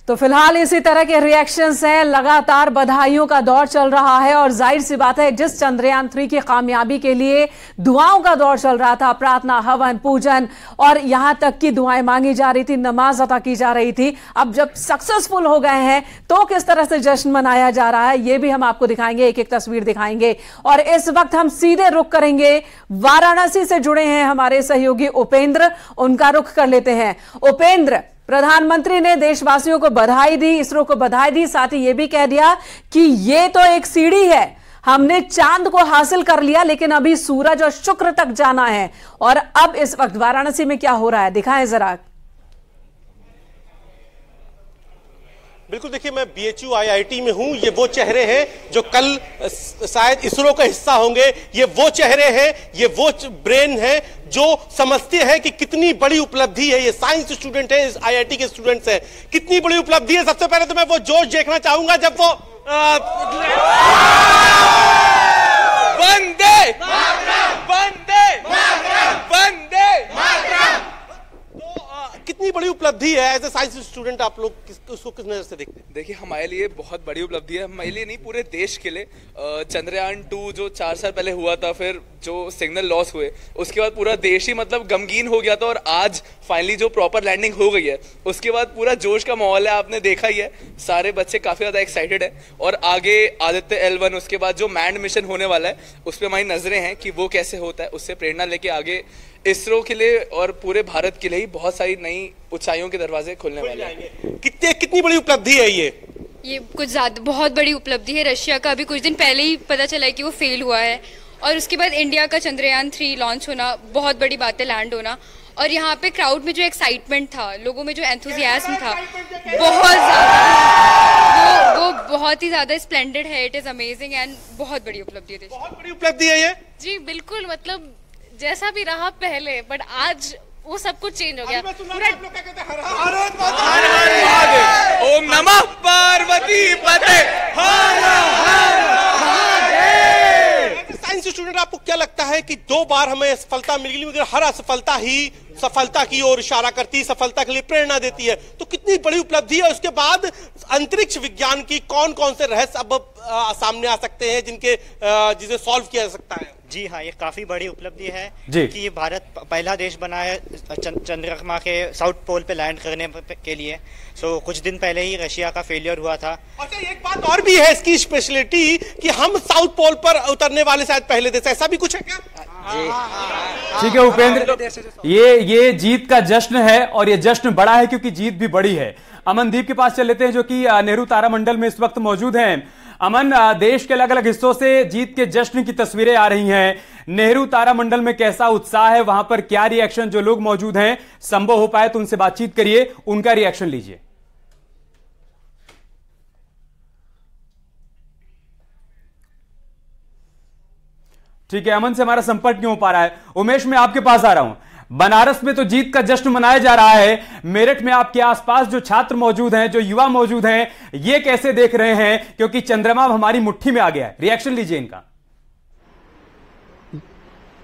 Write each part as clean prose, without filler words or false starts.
तो फिलहाल इसी तरह के रिएक्शंस हैं, लगातार बधाइयों का दौर चल रहा है और जाहिर सी बात है जिस चंद्रयान 3 की कामयाबी के लिए दुआओं का दौर चल रहा था, प्रार्थना, हवन, पूजन और यहां तक की दुआएं मांगी जा रही थी, नमाज अता की जा रही थी। अब जब सक्सेसफुल हो गए हैं तो किस तरह से जश्न मनाया जा रहा है ये भी हम आपको दिखाएंगे, एक एक तस्वीर दिखाएंगे। और इस वक्त हम सीधे रुख करेंगे, वाराणसी से जुड़े हैं हमारे सहयोगी उपेंद्र, उनका रुख कर लेते हैं। उपेंद्र, प्रधानमंत्री ने देशवासियों को बधाई दी, इसरो को बधाई दी, साथ ही यह भी कह दिया कि ये तो एक सीढ़ी है, हमने चांद को हासिल कर लिया लेकिन अभी सूरज और शुक्र तक जाना है। और अब इस वक्त वाराणसी में क्या हो रहा है, दिखाएं जरा। बिल्कुल, देखिए मैं BHU IIT में हूं। ये वो चेहरे हैं जो कल शायद इसरो का हिस्सा होंगे। ये वो चेहरे हैं, ये वो ब्रेन है जो समझते हैं कि कितनी बड़ी उपलब्धि है। ये साइंस स्टूडेंट है, इस IIT के स्टूडेंट्स हैं, कितनी बड़ी उपलब्धि है। सबसे पहले तो मैं वो जोश देखना चाहूंगा जब वो वंदे वंदे वंदे कितनी बड़ी उपलब्धि है। एज ए साइंस स्टूडेंट आप लोग उसको किस नजर से देखते हैं? देखिए, हमारे लिए बहुत बड़ी उपलब्धि है, हमारे लिए नहीं पूरे देश के लिए। चंद्रयान 2 जो 4 साल पहले हुआ था, फिर जो सिग्नल लॉस हुए उसके बाद पूरा देश ही मतलब गमगीन हो गया था। और आज फाइनली जो प्रॉपर लैंडिंग हो गई है उसके बाद पूरा जोश का माहौल है, आपने देखा ही है। सारे बच्चे काफी ज्यादा एक्साइटेड है। और आगे आदित्य L1 उसके बाद जो मैंड मिशन होने वाला है उस पर हमारी नजरें हैं कि वो कैसे होता है। उससे प्रेरणा लेके आगे इसरो के लिए और पूरे भारत के लिए ही बहुत सारी नई ऊंचाइयों के दरवाजे खुलने वाले हैं। कितनी बड़ी उपलब्धि है ये कुछ ज्यादा बहुत बड़ी उपलब्धि है। रशिया का अभी कुछ दिन पहले ही पता चला है कि वो फेल हुआ है और उसके बाद इंडिया का चंद्रयान 3 लॉन्च होना बहुत बड़ी बात है, लैंड होना। और यहाँ पे क्राउड में जो एक्साइटमेंट था, लोगों में जो एंथुजियाज्म था, बहुत ज्यादा, वो बहुत ही ज्यादा स्प्लेंडेड है। इट इज अमेजिंग एंड बहुत बड़ी उपलब्धि है। बहुत बड़ी उपलब्धि है ये जी, बिल्कुल। मतलब जैसा भी रहा पहले, बट आज वो सब कुछ चेंज हो गया। ओम नमः पार्वती पते। साइंस स्टूडेंट, आपको क्या लगता है कि 2 बार हमें सफलता मिल गई, मगर हर असफलता ही सफलता की ओर इशारा करती है, सफलता के लिए प्रेरणा देती है, तो कितनी बड़ी उपलब्धि है। उसके बाद अंतरिक्ष विज्ञान की कौन कौन से रहस्य अब सामने आ सकते हैं जिसे सॉल्व किया जा सकता है? जी हाँ, ये काफी बड़ी उपलब्धि है कि ये भारत पहला देश बना है चंद्रमा के साउथ पोल पे लैंड करने के लिए। सो कुछ दिन पहले ही रशिया का फेलियर हुआ था। अच्छा, एक बात और भी है इसकी स्पेशलिटी कि हम साउथ पोल पर उतरने वाले शायद पहले देश, ऐसा भी कुछ है क्या? ठीक है उपेंद्र, ये जीत का जश्न है और ये जश्न बड़ा है क्योंकि जीत भी बड़ी है। अमनदीप के पास चल लेते हैं जो कि नेहरू तारामंडल में इस वक्त मौजूद हैं। अमन, देश के अलग अलग हिस्सों से जीत के जश्न की तस्वीरें आ रही हैं। नेहरू तारामंडल में कैसा उत्साह है, वहां पर क्या रिएक्शन, जो लोग मौजूद हैं, संभव हो पाए तो उनसे बातचीत करिए, उनका रिएक्शन लीजिए। ठीक है, अमन से हमारा संपर्क क्यों हो पा रहा है। उमेश, मैं आपके पास आ रहा हूं। बनारस में तो जीत का जश्न मनाया जा रहा है, मेरठ में आपके आसपास जो छात्र मौजूद हैं, जो युवा मौजूद हैं, ये कैसे देख रहे हैं, क्योंकि चंद्रमा हमारी मुट्ठी में आ गया है। रिएक्शन लीजिए इनका।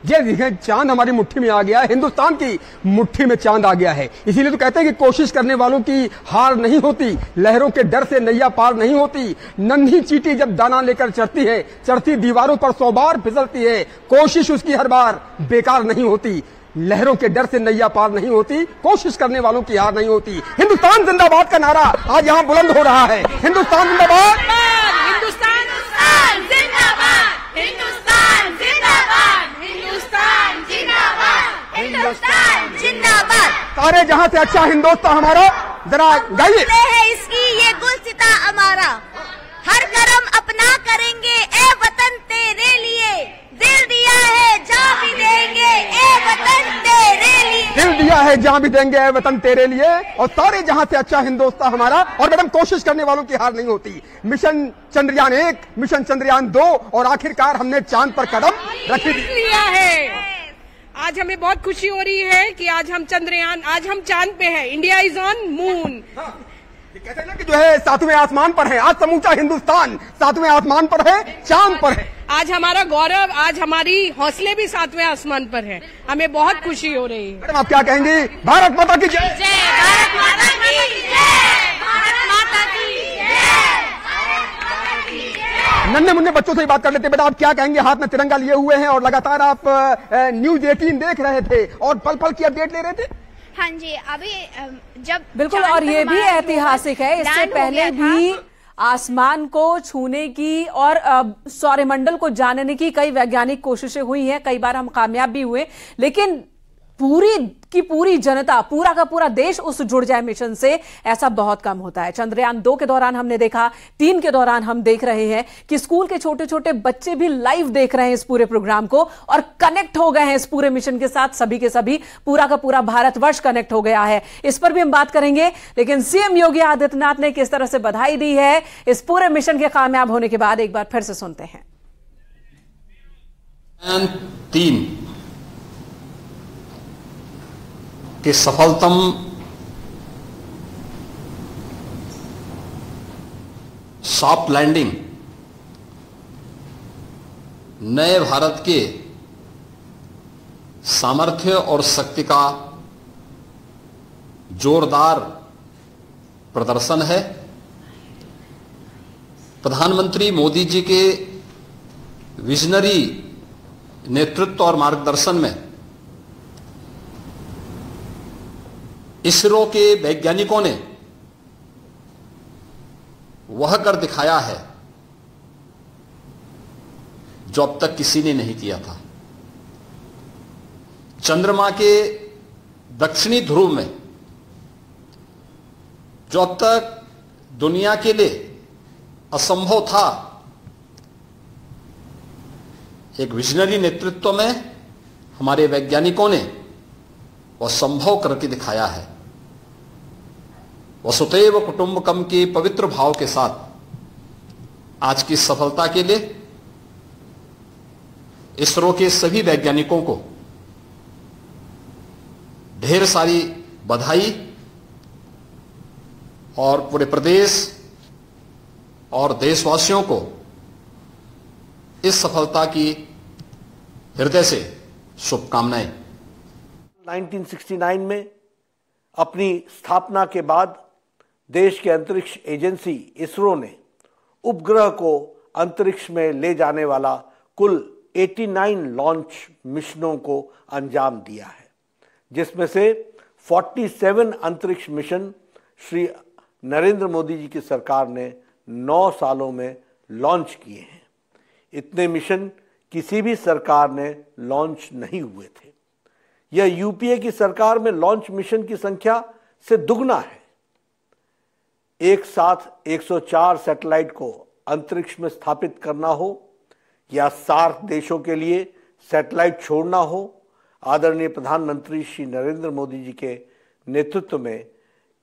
ये देखिए, चांद हमारी मुट्ठी में आ गया है, हिंदुस्तान की मुट्ठी में चांद आ गया है। इसीलिए तो कहते हैं कि कोशिश करने वालों की हार नहीं होती, लहरों के डर से नैया पार नहीं होती। नन्ही चींटी जब दाना लेकर चढ़ती है, चढ़ती दीवारों पर 100 बार फिसलती है, कोशिश उसकी हर बार बेकार नहीं होती। लहरों के डर से नैया पार नहीं होती, कोशिश करने वालों की हार नहीं होती। हिंदुस्तान जिंदाबाद का नारा आज यहाँ बुलंद हो रहा है। हिंदुस्तान जिंदाबाद, हिंदुस्तान जिंदाबाद, हिंदुस्तान जिंदाबाद, हिंदुस्तान जिंदाबाद, हिंदुस्तान जिंदाबाद। सारे जहां से अच्छा हिंदुस्तान हमारा, जरा गाइए। है इसकी ये गुलसिता हमारा, हर करम अपना करेंगे ए वतन तेरे लिए, दिल दिया है जहाँ भी देंगे ए वतन तेरे लिए, दिल दिया है जहाँ भी देंगे ए वतन तेरे लिए। और सारे जहां से अच्छा हिंदुस्तान हमारा। और मैडम, कोशिश करने वालों की हार नहीं होती। मिशन चंद्रयान 1, मिशन चंद्रयान 2 और आखिरकार हमने चांद पर कदम रख दिया है। आज हमें बहुत खुशी हो रही है कि आज हम चांद पे है। India is on moon. कहते हैं ना कि जो है 7वें आसमान पर है। आज समूचा हिंदुस्तान 7वें आसमान पर है, चांद पर है। आज हमारा गौरव, आज हमारी हौसले भी 7वें आसमान पर है। हमें बहुत खुशी हो रही है। मैडम, आप क्या कहेंगी? भारत माता की जय। भारत माता की जय, भारत माता बच्चों से ही बात कर लेते हैं। बेटा, आप क्या कहेंगे? हाथ में तिरंगा लिए हुए हैं और लगातार आप न्यूज 18 देख रहे थे और पल पल की अपडेट ले रहे थे। हाँ जी, अभी जब बिल्कुल, और ये भी ऐतिहासिक है। इससे पहले भी आसमान को छूने की और सौरमंडल को जानने की कई वैज्ञानिक कोशिशें हुई हैं, कई बार हम कामयाब भी हुए, लेकिन पूरी की पूरी जनता, पूरा का पूरा देश उस जुड़ जाए मिशन से, ऐसा बहुत कम होता है। चंद्रयान 2 के दौरान हमने देखा, 3 के दौरान हम देख रहे हैं कि स्कूल के छोटे छोटे बच्चे भी लाइव देख रहे हैं इस पूरे प्रोग्राम को और कनेक्ट हो गए हैं इस पूरे मिशन के साथ। सभी के सभी, पूरा का पूरा भारतवर्ष कनेक्ट हो गया है। इस पर भी हम बात करेंगे, लेकिन सीएम योगी आदित्यनाथ ने किस तरह से बधाई दी है इस पूरे मिशन के कामयाब होने के बाद, एक बार फिर से सुनते हैं। 3 कि सफलतम सॉफ्ट लैंडिंग नए भारत के सामर्थ्य और शक्ति का जोरदार प्रदर्शन है। प्रधानमंत्री मोदी जी के विजनरी नेतृत्व और मार्गदर्शन में इसरो के वैज्ञानिकों ने वह कर दिखाया है जो अब तक किसी ने नहीं किया था। चंद्रमा के दक्षिणी ध्रुव में जो अब तक दुनिया के लिए असंभव था, एक विजनरी नेतृत्व में हमारे वैज्ञानिकों ने वह संभव करके दिखाया है। वसुधैव कुटुंबकम के पवित्र भाव के साथ आज की सफलता के लिए इसरो के सभी वैज्ञानिकों को ढेर सारी बधाई और पूरे प्रदेश और देशवासियों को इस सफलता की हृदय से शुभकामनाएं। 1969 में अपनी स्थापना के बाद देश के अंतरिक्ष एजेंसी इसरो ने उपग्रह को अंतरिक्ष में ले जाने वाला कुल 89 लॉन्च मिशनों को अंजाम दिया है, जिसमें से 47 अंतरिक्ष मिशन श्री नरेंद्र मोदी जी की सरकार ने 9 सालों में लॉन्च किए हैं। इतने मिशन किसी भी सरकार ने लॉन्च नहीं हुए थे। यह यूपीए की सरकार में लॉन्च मिशन की संख्या से दुगना है। एक साथ 104 सैटेलाइट को अंतरिक्ष में स्थापित करना हो या सार्क देशों के लिए सैटेलाइट छोड़ना हो, आदरणीय प्रधानमंत्री श्री नरेंद्र मोदी जी के नेतृत्व में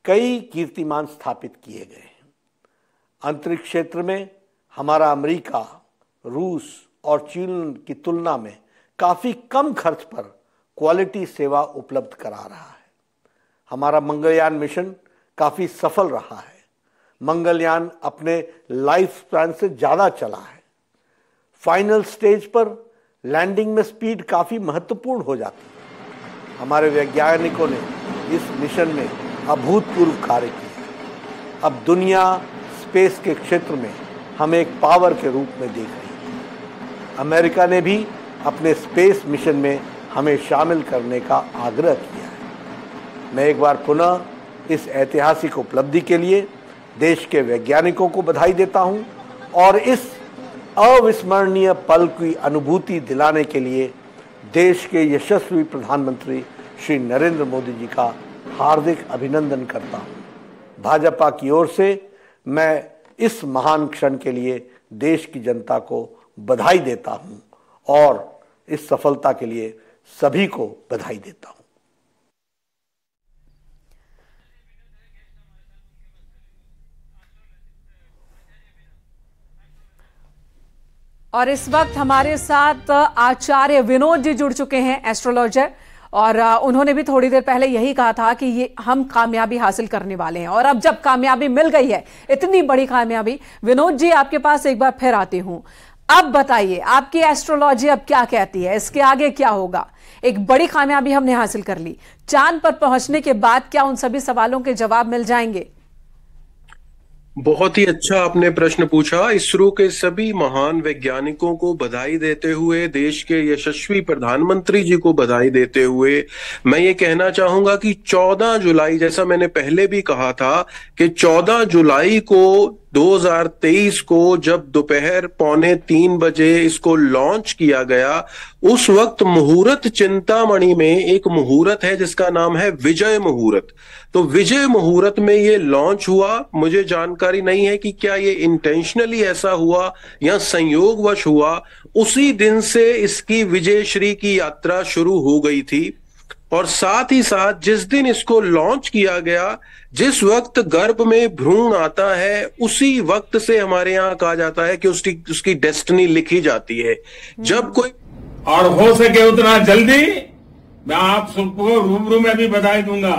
कई कीर्तिमान स्थापित किए गए हैं। अंतरिक्ष क्षेत्र में हमारा अमेरिका, रूस और चीन की तुलना में काफी कम खर्च पर क्वालिटी सेवा उपलब्ध करा रहा है। हमारा मंगलयान मिशन काफी सफल रहा है। मंगलयान अपने लाइफ स्पैन से ज्यादा चला है। फाइनल स्टेज पर लैंडिंग में स्पीड काफी महत्वपूर्ण हो जाती है। हमारे वैज्ञानिकों ने इस मिशन में अभूतपूर्व कार्य किया। अब दुनिया स्पेस के क्षेत्र में हमें एक पावर के रूप में देख रही है। अमेरिका ने भी अपने स्पेस मिशन में हमें शामिल करने का आग्रह किया है। मैं एक बार पुनः इस ऐतिहासिक उपलब्धि के लिए देश के वैज्ञानिकों को बधाई देता हूं और इस अविस्मरणीय पल की अनुभूति दिलाने के लिए देश के यशस्वी प्रधानमंत्री श्री नरेंद्र मोदी जी का हार्दिक अभिनंदन करता हूं। भाजपा की ओर से मैं इस महान क्षण के लिए देश की जनता को बधाई देता हूं और इस सफलता के लिए सभी को बधाई देता हूं। और इस वक्त हमारे साथ आचार्य विनोद जी जुड़ चुके हैं, एस्ट्रोलॉजर, और उन्होंने भी थोड़ी देर पहले यही कहा था कि ये हम कामयाबी हासिल करने वाले हैं। और अब जब कामयाबी मिल गई है, इतनी बड़ी कामयाबी, विनोद जी आपके पास एक बार फिर आती हूं। अब बताइए, आपकी एस्ट्रोलॉजी अब क्या कहती है, इसके आगे क्या होगा? एक बड़ी कामयाबी हमने हासिल कर ली, चांद पर पहुंचने के बाद क्या उन सभी सवालों के जवाब मिल जाएंगे? बहुत ही अच्छा आपने प्रश्न पूछा। इसरो के सभी महान वैज्ञानिकों को बधाई देते हुए, देश के यशस्वी प्रधानमंत्री जी को बधाई देते हुए मैं ये कहना चाहूंगा कि 14 जुलाई, जैसा मैंने पहले भी कहा था कि 14 जुलाई को 2023 को जब दोपहर 2:45 बजे इसको लॉन्च किया गया, उस वक्त मुहूर्त चिंतामणि में एक मुहूर्त है जिसका नाम है विजय मुहूर्त। तो विजय मुहूर्त में ये लॉन्च हुआ। मुझे जानकारी नहीं है कि क्या ये इंटेंशनली ऐसा हुआ या संयोगवश हुआ। उसी दिन से इसकी विजयश्री की यात्रा शुरू हो गई थी और साथ ही साथ जिस दिन इसको लॉन्च किया गया, जिस वक्त गर्भ में भ्रूण आता है, उसी वक्त से हमारे यहाँ कहा जाता है कि उसकी डेस्टिनी लिखी जाती है। जब कोई और हो सके उतना जल्दी मैं आप सबको रूबरू में भी बधाई दूंगा।